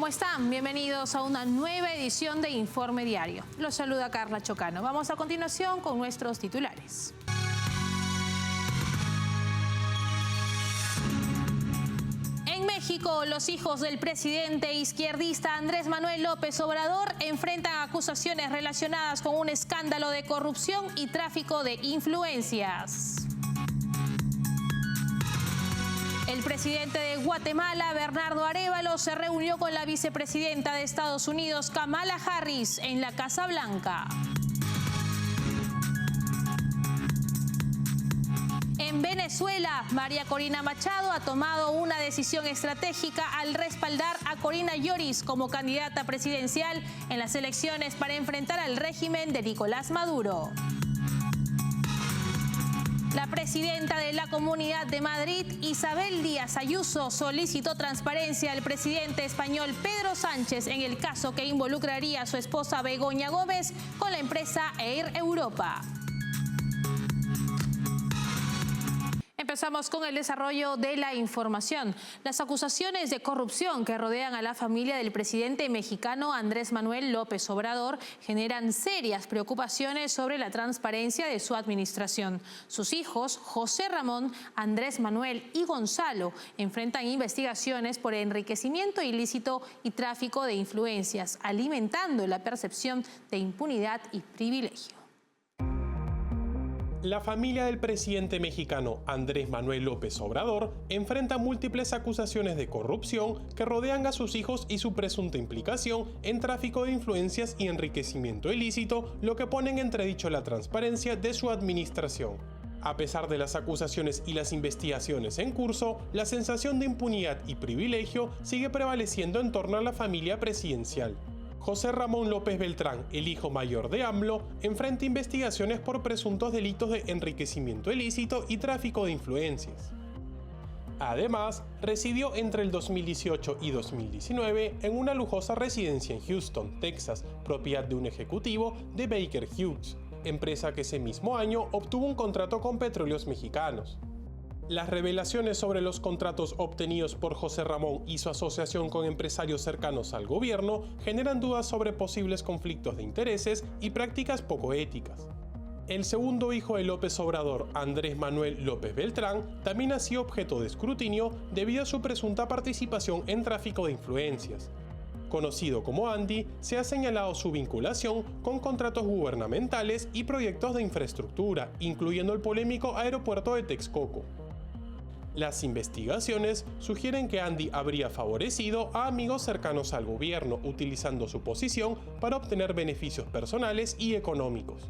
¿Cómo están? Bienvenidos a una nueva edición de Informe Diario. Los saluda Carla Chocano. Vamos a continuación con nuestros titulares. En México, los hijos del presidente izquierdista Andrés Manuel López Obrador enfrentan acusaciones relacionadas con un escándalo de corrupción y tráfico de influencias. El presidente de Guatemala, Bernardo Arévalo, se reunió con la vicepresidenta de Estados Unidos, Kamala Harris, en la Casa Blanca. En Venezuela, María Corina Machado ha tomado una decisión estratégica al respaldar a Corina Lloris como candidata presidencial en las elecciones para enfrentar al régimen de Nicolás Maduro. La presidenta de la Comunidad de Madrid, Isabel Díaz Ayuso, solicitó transparencia al presidente español Pedro Sánchez en el caso que involucraría a su esposa Begoña Gómez con la empresa Air Europa. Empezamos con el desarrollo de la información. Las acusaciones de corrupción que rodean a la familia del presidente mexicano Andrés Manuel López Obrador generan serias preocupaciones sobre la transparencia de su administración. Sus hijos, José Ramón, Andrés Manuel y Gonzalo, enfrentan investigaciones por enriquecimiento ilícito y tráfico de influencias, alimentando la percepción de impunidad y privilegio. La familia del presidente mexicano Andrés Manuel López Obrador enfrenta múltiples acusaciones de corrupción que rodean a sus hijos y su presunta implicación en tráfico de influencias y enriquecimiento ilícito, lo que pone en entredicho la transparencia de su administración. A pesar de las acusaciones y las investigaciones en curso, la sensación de impunidad y privilegio sigue prevaleciendo en torno a la familia presidencial. José Ramón López Beltrán, el hijo mayor de AMLO, enfrenta investigaciones por presuntos delitos de enriquecimiento ilícito y tráfico de influencias. Además, residió entre el 2018 y 2019 en una lujosa residencia en Houston, Texas, propiedad de un ejecutivo de Baker Hughes, empresa que ese mismo año obtuvo un contrato con Petróleos Mexicanos. Las revelaciones sobre los contratos obtenidos por José Ramón y su asociación con empresarios cercanos al gobierno generan dudas sobre posibles conflictos de intereses y prácticas poco éticas. El segundo hijo de López Obrador, Andrés Manuel López Beltrán, también ha sido objeto de escrutinio debido a su presunta participación en tráfico de influencias. Conocido como Andy, se ha señalado su vinculación con contratos gubernamentales y proyectos de infraestructura, incluyendo el polémico aeropuerto de Texcoco. Las investigaciones sugieren que Andy habría favorecido a amigos cercanos al gobierno, utilizando su posición para obtener beneficios personales y económicos.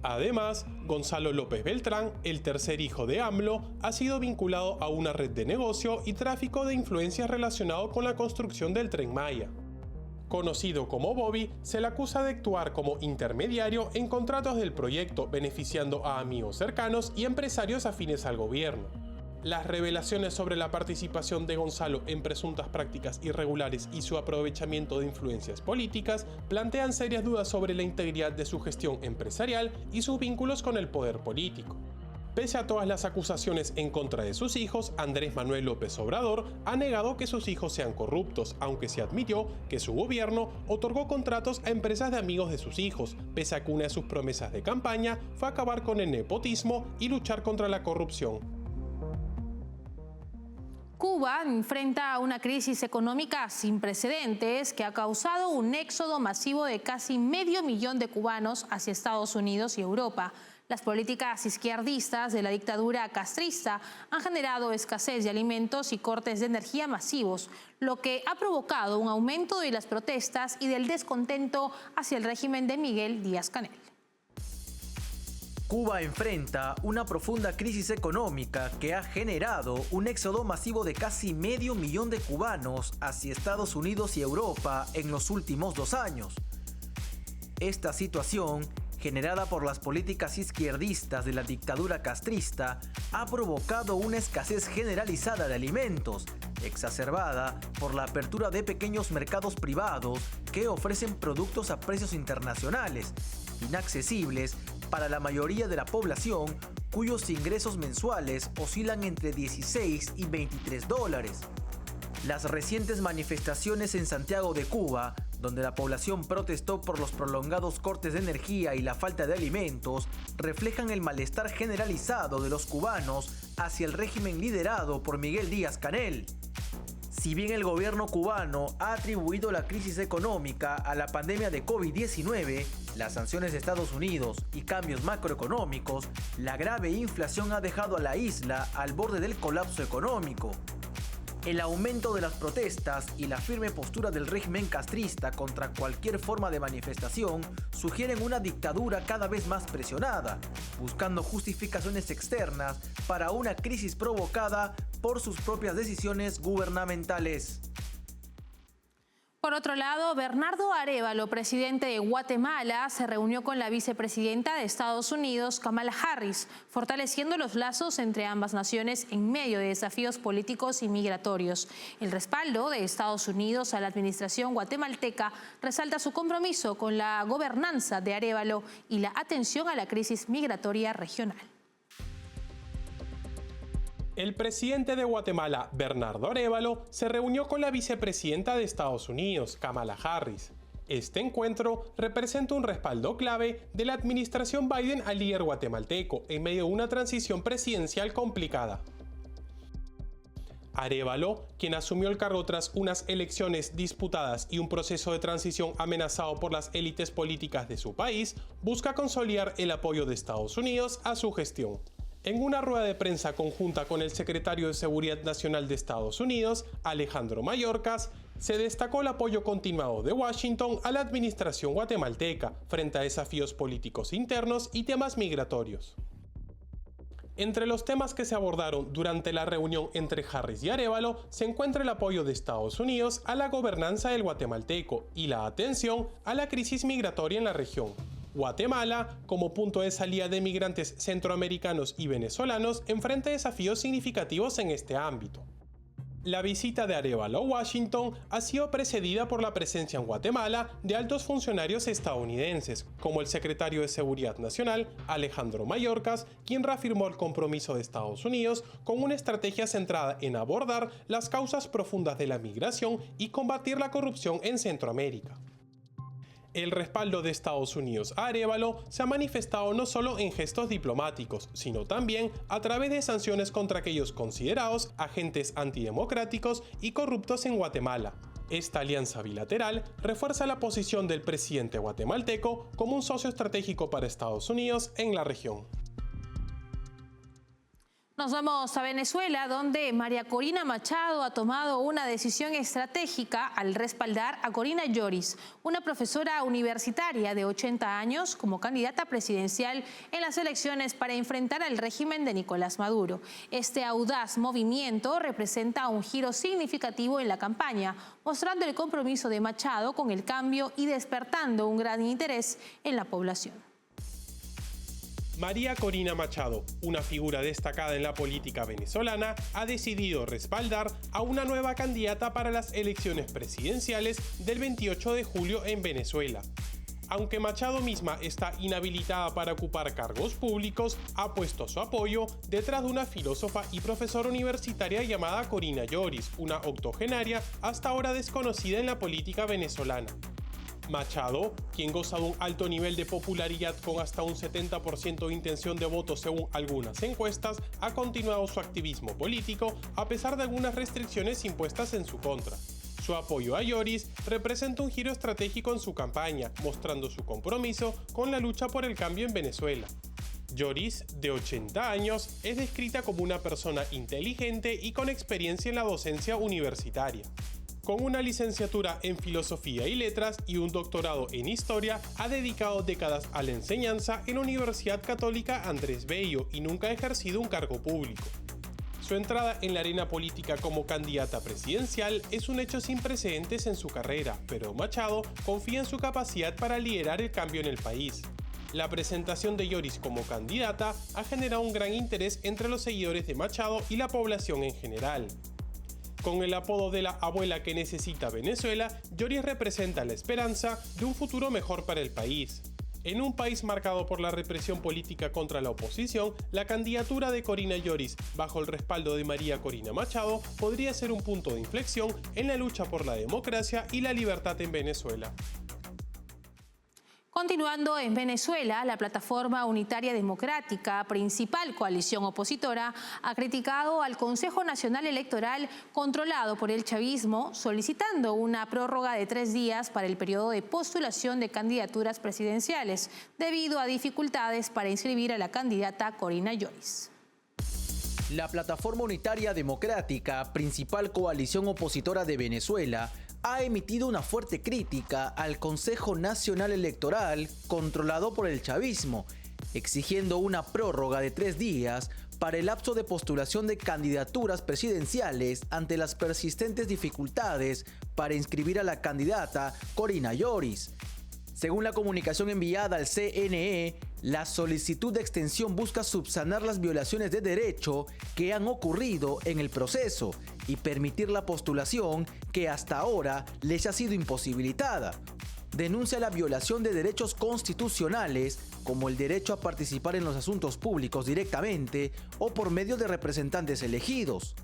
Además, Gonzalo López Beltrán, el tercer hijo de AMLO, ha sido vinculado a una red de negocio y tráfico de influencias relacionado con la construcción del Tren Maya. Conocido como Bobby, se le acusa de actuar como intermediario en contratos del proyecto, beneficiando a amigos cercanos y empresarios afines al gobierno. Las revelaciones sobre la participación de Gonzalo en presuntas prácticas irregulares y su aprovechamiento de influencias políticas plantean serias dudas sobre la integridad de su gestión empresarial y sus vínculos con el poder político. Pese a todas las acusaciones en contra de sus hijos, Andrés Manuel López Obrador ha negado que sus hijos sean corruptos, aunque se admitió que su gobierno otorgó contratos a empresas de amigos de sus hijos, pese a que una de sus promesas de campaña fue acabar con el nepotismo y luchar contra la corrupción. Cuba enfrenta una crisis económica sin precedentes que ha causado un éxodo masivo de casi 500.000 de cubanos hacia Estados Unidos y Europa. Las políticas izquierdistas de la dictadura castrista han generado escasez de alimentos y cortes de energía masivos, lo que ha provocado un aumento de las protestas y del descontento hacia el régimen de Miguel Díaz-Canel. Cuba enfrenta una profunda crisis económica que ha generado un éxodo masivo de casi 500.000 de cubanos hacia Estados Unidos y Europa en los últimos 2 años. Esta situación, generada por las políticas izquierdistas de la dictadura castrista, ha provocado una escasez generalizada de alimentos, exacerbada por la apertura de pequeños mercados privados que ofrecen productos a precios internacionales, inaccesibles para la mayoría de la población, cuyos ingresos mensuales oscilan entre $16 y $23. Las recientes manifestaciones en Santiago de Cuba, donde la población protestó por los prolongados cortes de energía y la falta de alimentos, reflejan el malestar generalizado de los cubanos hacia el régimen liderado por Miguel Díaz-Canel. Si bien el gobierno cubano ha atribuido la crisis económica a la pandemia de COVID-19, las sanciones de Estados Unidos y cambios macroeconómicos, la grave inflación ha dejado a la isla al borde del colapso económico. El aumento de las protestas y la firme postura del régimen castrista contra cualquier forma de manifestación sugieren una dictadura cada vez más presionada, buscando justificaciones externas para una crisis provocada por sus propias decisiones gubernamentales. Por otro lado, Bernardo Arévalo, presidente de Guatemala, se reunió con la vicepresidenta de Estados Unidos, Kamala Harris, fortaleciendo los lazos entre ambas naciones en medio de desafíos políticos y migratorios. El respaldo de Estados Unidos a la administración guatemalteca resalta su compromiso con la gobernanza de Arévalo y la atención a la crisis migratoria regional. El presidente de Guatemala, Bernardo Arévalo, se reunió con la vicepresidenta de Estados Unidos, Kamala Harris. Este encuentro representa un respaldo clave de la administración Biden al líder guatemalteco en medio de una transición presidencial complicada. Arévalo, quien asumió el cargo tras unas elecciones disputadas y un proceso de transición amenazado por las élites políticas de su país, busca consolidar el apoyo de Estados Unidos a su gestión. En una rueda de prensa conjunta con el secretario de Seguridad Nacional de Estados Unidos, Alejandro Mayorkas, se destacó el apoyo continuado de Washington a la administración guatemalteca frente a desafíos políticos internos y temas migratorios. Entre los temas que se abordaron durante la reunión entre Harris y Arévalo se encuentra el apoyo de Estados Unidos a la gobernanza del guatemalteco y la atención a la crisis migratoria en la región. Guatemala, como punto de salida de migrantes centroamericanos y venezolanos, enfrenta desafíos significativos en este ámbito. La visita de Arévalo a Washington ha sido precedida por la presencia en Guatemala de altos funcionarios estadounidenses, como el secretario de Seguridad Nacional, Alejandro Mayorkas, quien reafirmó el compromiso de Estados Unidos con una estrategia centrada en abordar las causas profundas de la migración y combatir la corrupción en Centroamérica. El respaldo de Estados Unidos a Arévalo se ha manifestado no solo en gestos diplomáticos, sino también a través de sanciones contra aquellos considerados agentes antidemocráticos y corruptos en Guatemala. Esta alianza bilateral refuerza la posición del presidente guatemalteco como un socio estratégico para Estados Unidos en la región. Nos vamos a Venezuela, donde María Corina Machado ha tomado una decisión estratégica al respaldar a Corina Lloris, una profesora universitaria de 80 años, como candidata presidencial en las elecciones para enfrentar al régimen de Nicolás Maduro. Este audaz movimiento representa un giro significativo en la campaña, mostrando el compromiso de Machado con el cambio y despertando un gran interés en la población. María Corina Machado, una figura destacada en la política venezolana, ha decidido respaldar a una nueva candidata para las elecciones presidenciales del 28 de julio en Venezuela. Aunque Machado misma está inhabilitada para ocupar cargos públicos, ha puesto su apoyo detrás de una filósofa y profesora universitaria llamada Corina Lloris, una octogenaria hasta ahora desconocida en la política venezolana. Machado, quien goza de un alto nivel de popularidad con hasta un 70% de intención de voto según algunas encuestas, ha continuado su activismo político a pesar de algunas restricciones impuestas en su contra. Su apoyo a Lloris representa un giro estratégico en su campaña, mostrando su compromiso con la lucha por el cambio en Venezuela. Lloris, de 80 años, es descrita como una persona inteligente y con experiencia en la docencia universitaria. Con una licenciatura en Filosofía y Letras y un doctorado en Historia, ha dedicado décadas a la enseñanza en la Universidad Católica Andrés Bello y nunca ha ejercido un cargo público. Su entrada en la arena política como candidata presidencial es un hecho sin precedentes en su carrera, pero Machado confía en su capacidad para liderar el cambio en el país. La presentación de Lloris como candidata ha generado un gran interés entre los seguidores de Machado y la población en general. Con el apodo de la abuela que necesita Venezuela, Lloris representa la esperanza de un futuro mejor para el país. En un país marcado por la represión política contra la oposición, la candidatura de Corina Yoris, bajo el respaldo de María Corina Machado, podría ser un punto de inflexión en la lucha por la democracia y la libertad en Venezuela. Continuando en Venezuela, la Plataforma Unitaria Democrática, principal coalición opositora, ha criticado al Consejo Nacional Electoral controlado por el chavismo, solicitando una prórroga de 3 días para el periodo de postulación de candidaturas presidenciales, debido a dificultades para inscribir a la candidata Corina Yoris. La Plataforma Unitaria Democrática, principal coalición opositora de Venezuela, ha emitido una fuerte crítica al Consejo Nacional Electoral controlado por el chavismo, exigiendo una prórroga de 3 días para el lapso de postulación de candidaturas presidenciales ante las persistentes dificultades para inscribir a la candidata Corina Yoris. Según la comunicación enviada al CNE, la solicitud de extensión busca subsanar las violaciones de derecho que han ocurrido en el proceso y permitir la postulación que hasta ahora les ha sido imposibilitada. Denuncia la violación de derechos constitucionales como el derecho a participar en los asuntos públicos directamente o por medio de representantes elegidos.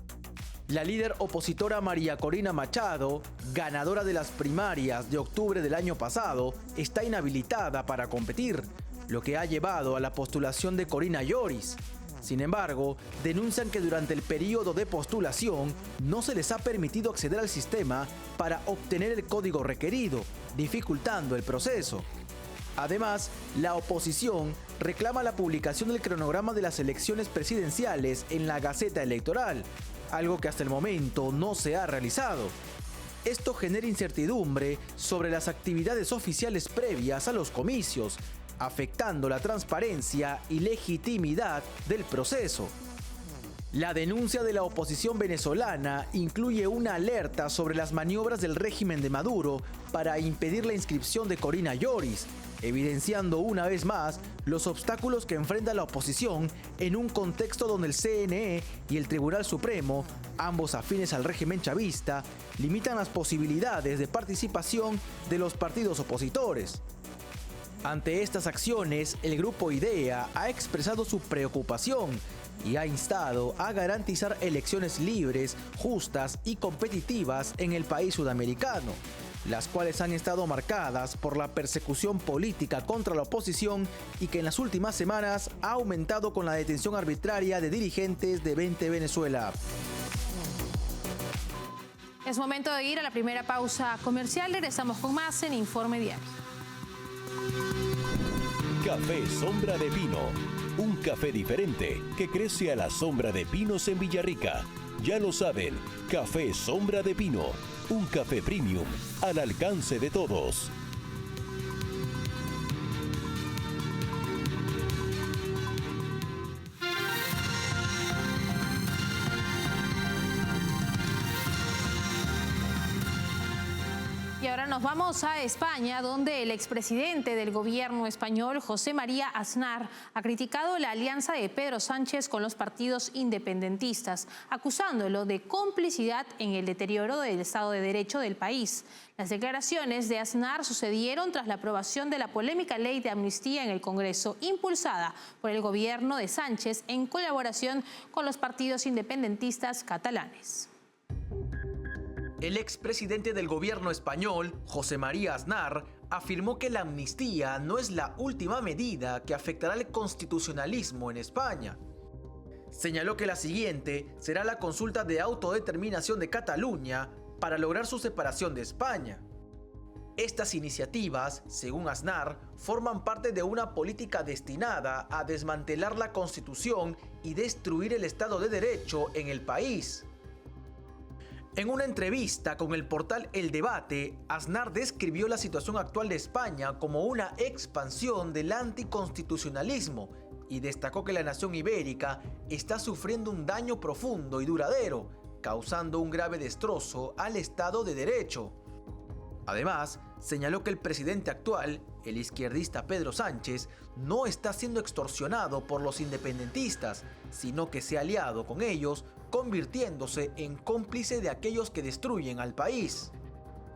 La líder opositora María Corina Machado, ganadora de las primarias de octubre del año pasado, está inhabilitada para competir, lo que ha llevado a la postulación de Corina Yoris. Sin embargo, denuncian que durante el periodo de postulación no se les ha permitido acceder al sistema para obtener el código requerido, dificultando el proceso. Además, la oposición reclama la publicación del cronograma de las elecciones presidenciales en la Gaceta Electoral, algo que hasta el momento no se ha realizado. Esto genera incertidumbre sobre las actividades oficiales previas a los comicios, afectando la transparencia y legitimidad del proceso. La denuncia de la oposición venezolana incluye una alerta sobre las maniobras del régimen de Maduro para impedir la inscripción de Corina Yoris, evidenciando una vez más los obstáculos que enfrenta la oposición en un contexto donde el CNE y el Tribunal Supremo, ambos afines al régimen chavista, limitan las posibilidades de participación de los partidos opositores. Ante estas acciones, el Grupo IDEA ha expresado su preocupación y ha instado a garantizar elecciones libres, justas y competitivas en el país sudamericano, las cuales han estado marcadas por la persecución política contra la oposición y que en las últimas semanas ha aumentado con la detención arbitraria de dirigentes de 20 Venezuela. Es momento de ir a la primera pausa comercial. Regresamos con más en Informe Diario. Café Sombra de Pino, un café diferente que crece a la sombra de pinos en Villarrica. Ya lo saben, Café Sombra de Pino, un café premium al alcance de todos. Y ahora nos vamos a España, donde el expresidente del gobierno español, José María Aznar, ha criticado la alianza de Pedro Sánchez con los partidos independentistas, acusándolo de complicidad en el deterioro del Estado de Derecho del país. Las declaraciones de Aznar sucedieron tras la aprobación de la polémica ley de amnistía en el Congreso, impulsada por el gobierno de Sánchez en colaboración con los partidos independentistas catalanes. El expresidente del gobierno español, José María Aznar, afirmó que la amnistía no es la última medida que afectará el constitucionalismo en España. Señaló que la siguiente será la consulta de autodeterminación de Cataluña para lograr su separación de España. Estas iniciativas, según Aznar, forman parte de una política destinada a desmantelar la Constitución y destruir el Estado de Derecho en el país. En una entrevista con el portal El Debate, Aznar describió la situación actual de España como una expansión del anticonstitucionalismo y destacó que la nación ibérica está sufriendo un daño profundo y duradero, causando un grave destrozo al Estado de Derecho. Además, señaló que el presidente actual, el izquierdista Pedro Sánchez, no está siendo extorsionado por los independentistas, sino que se ha aliado con ellos, convirtiéndose en cómplice de aquellos que destruyen al país.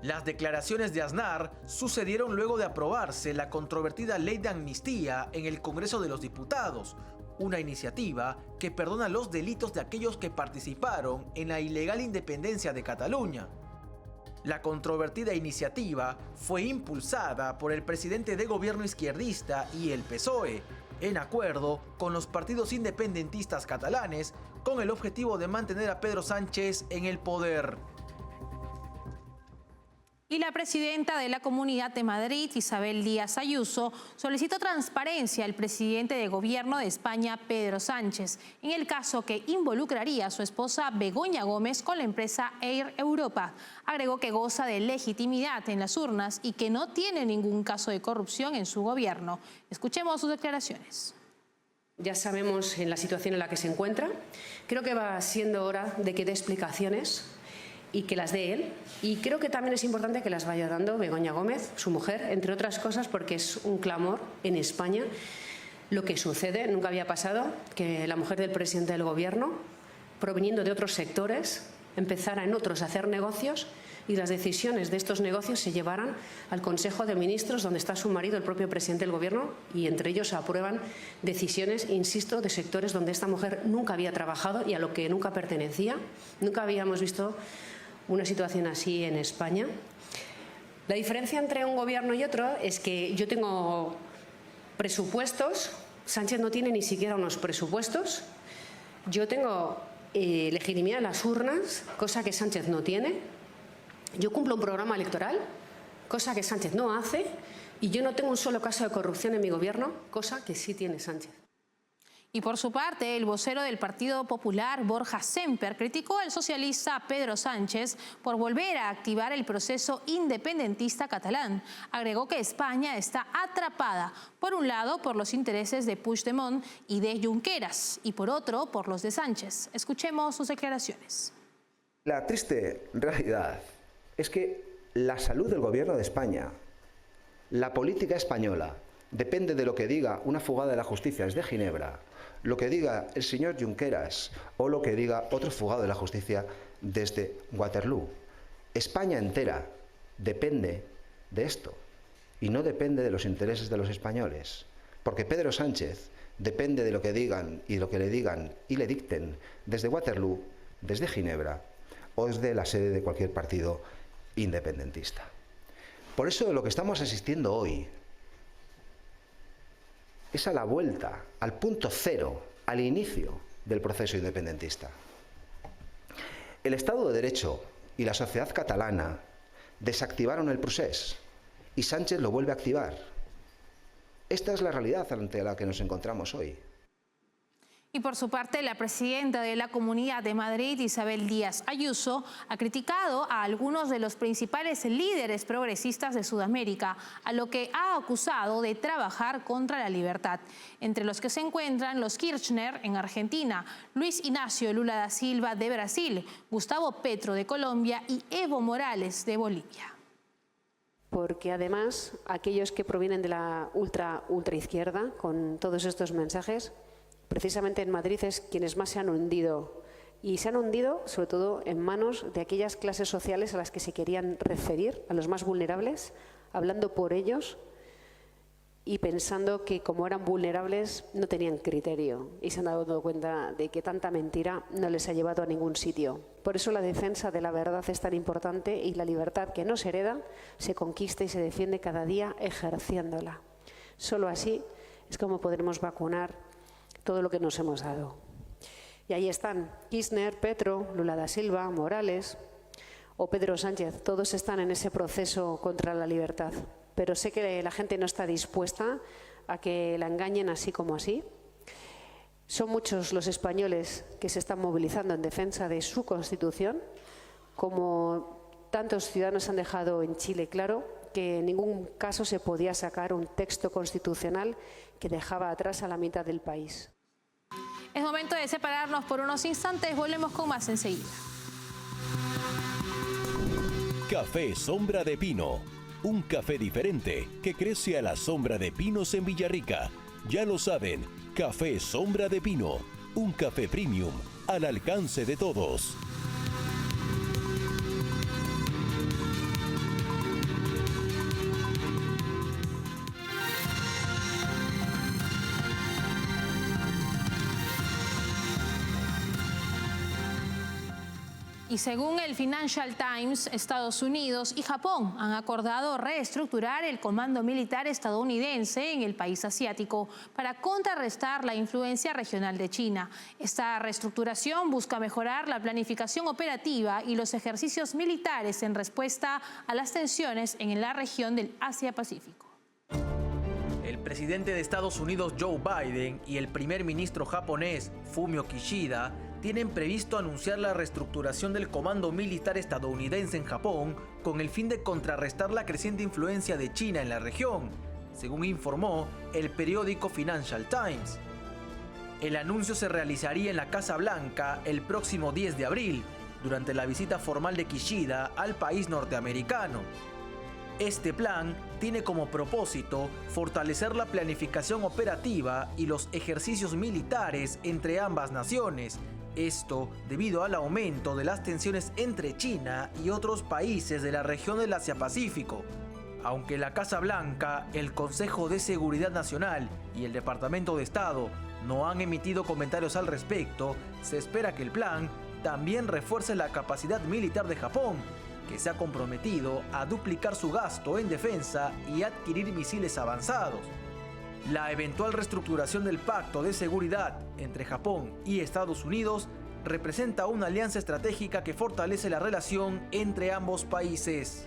Las declaraciones de Aznar sucedieron luego de aprobarse la controvertida ley de amnistía en el Congreso de los Diputados, una iniciativa que perdona los delitos de aquellos que participaron en la ilegal independencia de Cataluña. La controvertida iniciativa fue impulsada por el presidente de gobierno izquierdista y el PSOE, en acuerdo con los partidos independentistas catalanes, con el objetivo de mantener a Pedro Sánchez en el poder. Y la presidenta de la Comunidad de Madrid, Isabel Díaz Ayuso, solicitó transparencia al presidente de gobierno de España, Pedro Sánchez, en el caso que involucraría a su esposa Begoña Gómez con la empresa Air Europa. Agregó que goza de legitimidad en las urnas y que no tiene ningún caso de corrupción en su gobierno. Escuchemos sus declaraciones. Ya sabemos en la situación en la que se encuentra. Creo que va siendo hora de que dé explicaciones y que las dé él. Y creo que también es importante que las vaya dando Begoña Gómez, su mujer, entre otras cosas, porque es un clamor en España lo que sucede. Nunca había pasado que la mujer del presidente del gobierno, proveniendo de otros sectores, empezara en otros a hacer negocios y las decisiones de estos negocios se llevaran al Consejo de Ministros, donde está su marido, el propio presidente del gobierno, y entre ellos se aprueban decisiones, insisto, de sectores donde esta mujer nunca había trabajado y a lo que nunca pertenecía. Nunca habíamos visto una situación así en España. La diferencia entre un gobierno y otro es que yo tengo presupuestos, Sánchez no tiene ni siquiera unos presupuestos. Yo tengo legitimidad en las urnas, cosa que Sánchez no tiene. Yo cumplo un programa electoral, cosa que Sánchez no hace. Y yo no tengo un solo caso de corrupción en mi gobierno, cosa que sí tiene Sánchez. Y por su parte, el vocero del Partido Popular, Borja Semper, criticó al socialista Pedro Sánchez por volver a activar el proceso independentista catalán. Agregó que España está atrapada, por un lado, por los intereses de Puigdemont y de Junqueras, y por otro, por los de Sánchez. Escuchemos sus declaraciones. La triste realidad es que la salud del gobierno de España, la política española, depende de lo que diga una fugada de la justicia desde Ginebra, lo que diga el señor Junqueras o lo que diga otro fugado de la justicia desde Waterloo. España entera depende de esto y no depende de los intereses de los españoles, porque Pedro Sánchez depende de lo que digan y lo que le digan y le dicten desde Waterloo, desde Ginebra o desde la sede de cualquier partido independentista. Por eso lo que estamos asistiendo hoy es a la vuelta, al punto cero, al inicio del proceso independentista. El Estado de Derecho y la sociedad catalana desactivaron el procés y Sánchez lo vuelve a activar. Esta es la realidad ante la que nos encontramos hoy. Y por su parte, la presidenta de la Comunidad de Madrid, Isabel Díaz Ayuso, ha criticado a algunos de los principales líderes progresistas de Sudamérica, a lo que ha acusado de trabajar contra la libertad, entre los que se encuentran los Kirchner en Argentina, Luis Ignacio Lula da Silva de Brasil, Gustavo Petro de Colombia y Evo Morales de Bolivia. Porque además, aquellos que provienen de la ultraizquierda, con todos estos mensajes, precisamente en Madrid es quienes más se han hundido, y se han hundido sobre todo en manos de aquellas clases sociales a las que se querían referir, a los más vulnerables, hablando por ellos y pensando que como eran vulnerables no tenían criterio y se han dado cuenta de que tanta mentira no les ha llevado a ningún sitio. Por eso la defensa de la verdad es tan importante y la libertad que no se hereda se conquista y se defiende cada día ejerciéndola. Solo así es como podremos vacunar todo lo que nos hemos dado. Y ahí están Kirchner, Petro, Lula da Silva, Morales o Pedro Sánchez. Todos están en ese proceso contra la libertad. Pero sé que la gente no está dispuesta a que la engañen así como así. Son muchos los españoles que se están movilizando en defensa de su Constitución, como tantos ciudadanos han dejado en Chile claro que en ningún caso se podía sacar un texto constitucional que dejaba atrás a la mitad del país. Es momento de separarnos por unos instantes. Volvemos con más enseguida. Café Sombra de Pino. Un café diferente que crece a la sombra de pinos en Villarrica. Ya lo saben, Café Sombra de Pino. Un café premium al alcance de todos. Y según el Financial Times, Estados Unidos y Japón han acordado reestructurar el comando militar estadounidense en el país asiático para contrarrestar la influencia regional de China. Esta reestructuración busca mejorar la planificación operativa y los ejercicios militares en respuesta a las tensiones en la región del Asia-Pacífico. El presidente de Estados Unidos, Joe Biden, y el primer ministro japonés, Fumio Kishida, tienen previsto anunciar la reestructuración del comando militar estadounidense en Japón con el fin de contrarrestar la creciente influencia de China en la región, según informó el periódico Financial Times. El anuncio se realizaría en la Casa Blanca el próximo 10 de abril, durante la visita formal de Kishida al país norteamericano. Este plan tiene como propósito fortalecer la planificación operativa y los ejercicios militares entre ambas naciones. Esto debido al aumento de las tensiones entre China y otros países de la región del Asia-Pacífico. Aunque la Casa Blanca, el Consejo de Seguridad Nacional y el Departamento de Estado no han emitido comentarios al respecto, se espera que el plan también refuerce la capacidad militar de Japón, que se ha comprometido a duplicar su gasto en defensa y adquirir misiles avanzados. La eventual reestructuración del Pacto de Seguridad entre Japón y Estados Unidos representa una alianza estratégica que fortalece la relación entre ambos países.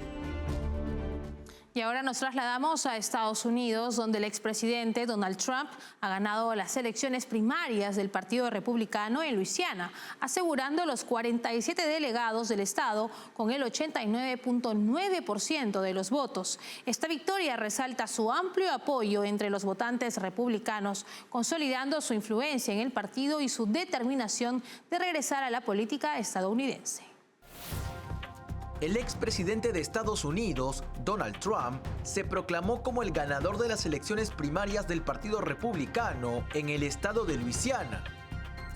Y ahora nos trasladamos a Estados Unidos, donde el expresidente Donald Trump ha ganado las elecciones primarias del Partido Republicano en Luisiana, asegurando los 47 delegados del estado con el 89.9% de los votos. Esta victoria resalta su amplio apoyo entre los votantes republicanos, consolidando su influencia en el partido y su determinación de regresar a la política estadounidense. El expresidente de Estados Unidos, Donald Trump, se proclamó como el ganador de las elecciones primarias del Partido Republicano en el estado de Luisiana.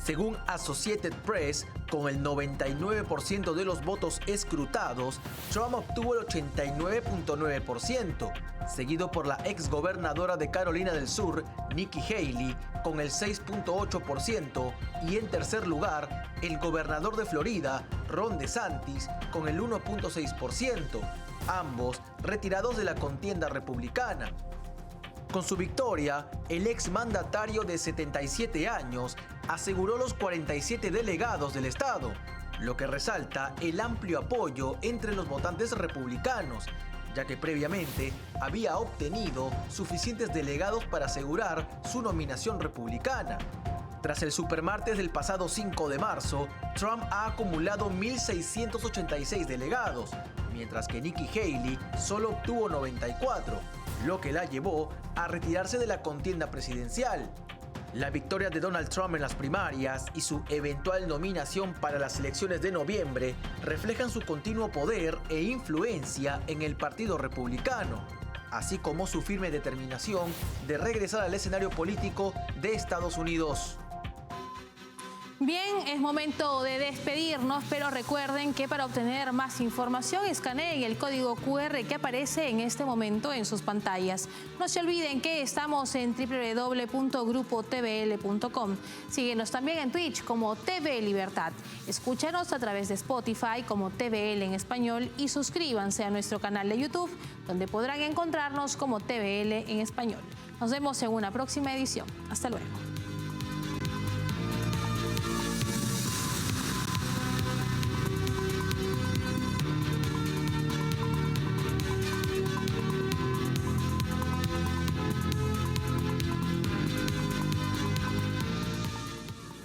Según Associated Press, con el 99% de los votos escrutados, Trump obtuvo el 89.9%, seguido por la exgobernadora de Carolina del Sur, Nikki Haley, con el 6.8%, y en tercer lugar, el gobernador de Florida, Ron DeSantis, con el 1.6%, ambos retirados de la contienda republicana. Con su victoria, el exmandatario de 77 años aseguró los 47 delegados del estado, lo que resalta el amplio apoyo entre los votantes republicanos, ya que previamente había obtenido suficientes delegados para asegurar su nominación republicana. Tras el supermartes del pasado 5 de marzo, Trump ha acumulado 1.686 delegados, mientras que Nikki Haley solo obtuvo 94, lo que la llevó a retirarse de la contienda presidencial. La victoria de Donald Trump en las primarias y su eventual nominación para las elecciones de noviembre reflejan su continuo poder e influencia en el Partido Republicano, así como su firme determinación de regresar al escenario político de Estados Unidos. Bien, es momento de despedirnos, pero recuerden que para obtener más información escaneen el código QR que aparece en este momento en sus pantallas. No se olviden que estamos en www.grupotvl.com. Síguenos también en Twitch como TV Libertad. Escúchanos a través de Spotify como TVL en español y suscríbanse a nuestro canal de YouTube, donde podrán encontrarnos como TVL en español. Nos vemos en una próxima edición. Hasta luego.